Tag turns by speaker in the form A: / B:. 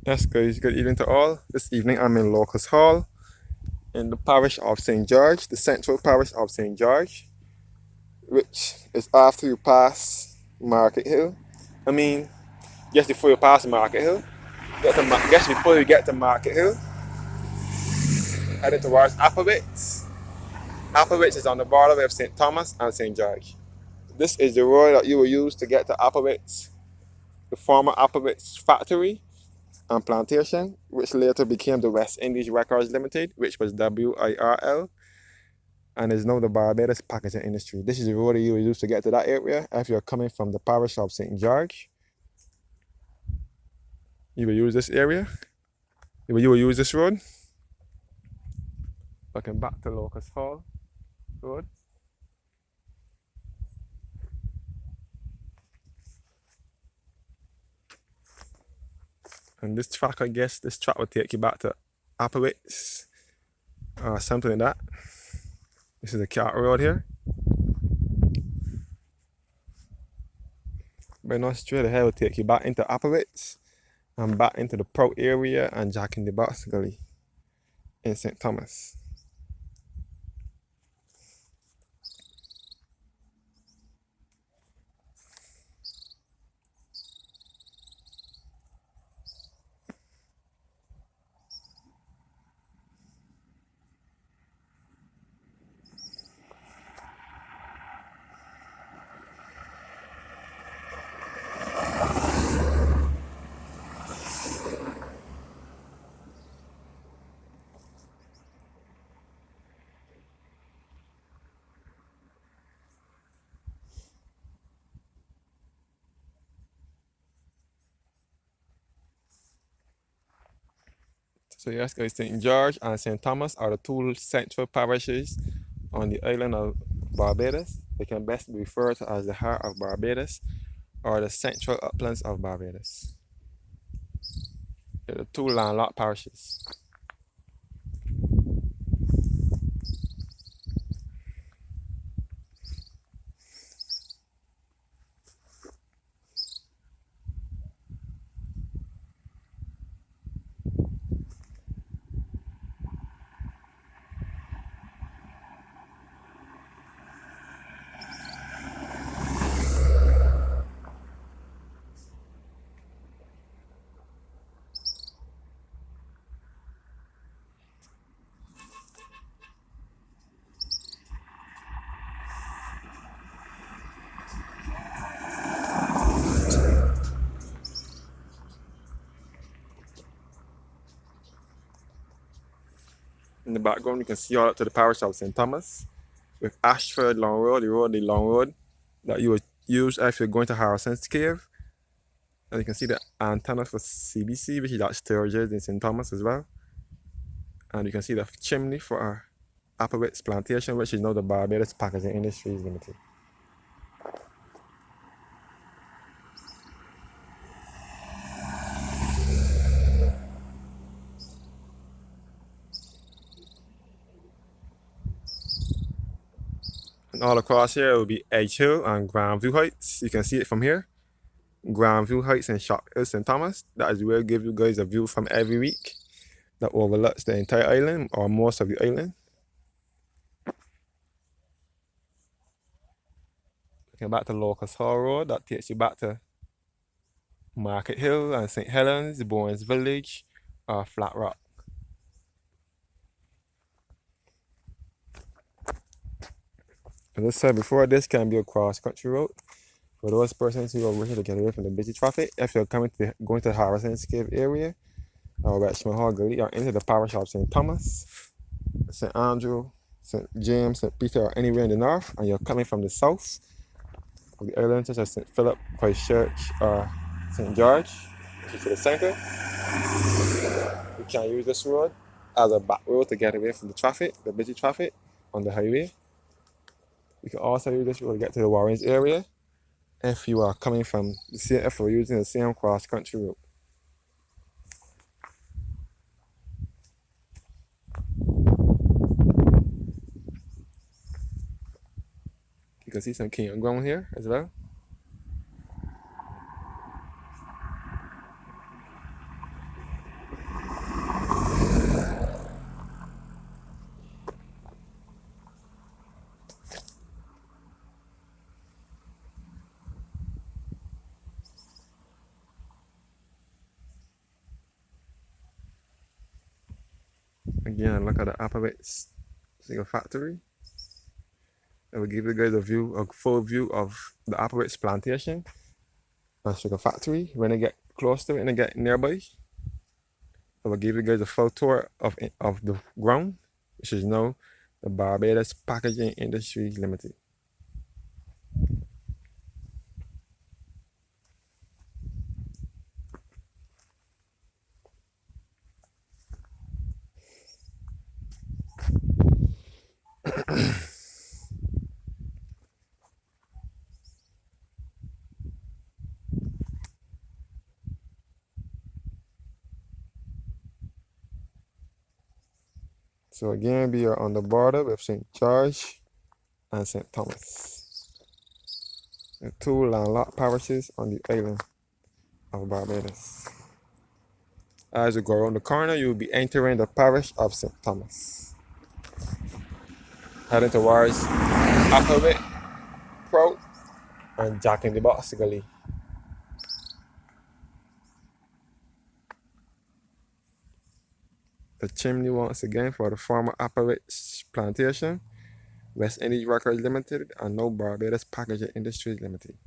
A: Yes, guys, good evening to all. This evening I'm in Locust Hall in the parish of St. George, the central parish of St. George, which is after you pass Market Hill. I mean, just before you pass Market Hill. Just before you get to Market Hill, heading towards Applewhaites. Applewhaites is on the border of St. Thomas and St. George. This is the road that you will use to get to Applewhaites, the former Applewhaites factory and plantation, which later became the West Indies Records Limited, which was WIRL, and is now the Barbados packaging industry. This is the road you will use to get to that area. If you're coming from the parish of St. George, you will use this area. You will use this road. Looking back to Locust Hall Road. And this track, I guess, this track will take you back to Applewhaites or something like that. This is a cat road here. But not straight ahead will take you back into Applewhaites and back into the Pro area and Jack in the Box Gully in St. Thomas. So yes, guys, St. George and St. Thomas are the two central parishes on the island of Barbados. They can best be referred to as the heart of Barbados or the central uplands of Barbados. They're the two landlocked parishes. In the background, you can see all up to the parish of St. Thomas with Ashford Long Road, the long road that you would use if you're going to Harrison's Cave. And you can see the antenna for CBC, which is at Sturgis in St. Thomas as well. And you can see the chimney for our Applewhaites plantation, which is now the Barbados Packaging Industries Limited. And all across here will be Edge Hill and Grandview Heights. You can see it from here. Grandview Heights and Shop Hill, St. Thomas. That is where I give you guys a view from every week that overlooks the entire island or most of the island. Looking back to Locust Hall Road, that takes you back to Market Hill and St. Helens, Bourne's Village, or Flat Rock. As I said before, this can be a cross-country road for those persons who are wishing to get away from the busy traffic. If you're going to the Harrison's Cave area, or Richmond Hall Gully, or into the parish of St. Thomas, St. Andrew, St. James, St. Peter, or anywhere in the north, and you're coming from the south of the island, such as St. Philip, Christchurch, or St. George, which is to the center, you can use this road as a back road to get away from the traffic, the busy traffic on the highway. You can also use this road to get to the Warrens area if you are coming from the same, if you're using the same cross-country route. You can see some campground here as well. Again, look at the Applewhaites single factory. I will give you guys a full view of the Applewhaites plantation and sugar factory when I get close to it and I get nearby. I will give you guys a full tour of the ground, which is now the Barbados Packaging Industries Limited. So again, we are on the border with St. George and St. Thomas, the two landlocked parishes on the island of Barbados. As you go around the corner, you will be entering the parish of St. Thomas, heading towards Applewhite, Prout, and Jack in the Box Gully. The chimney once again for the former Applewhite plantation, West Indies Records Limited, and no Barbados Packaging Industries Limited.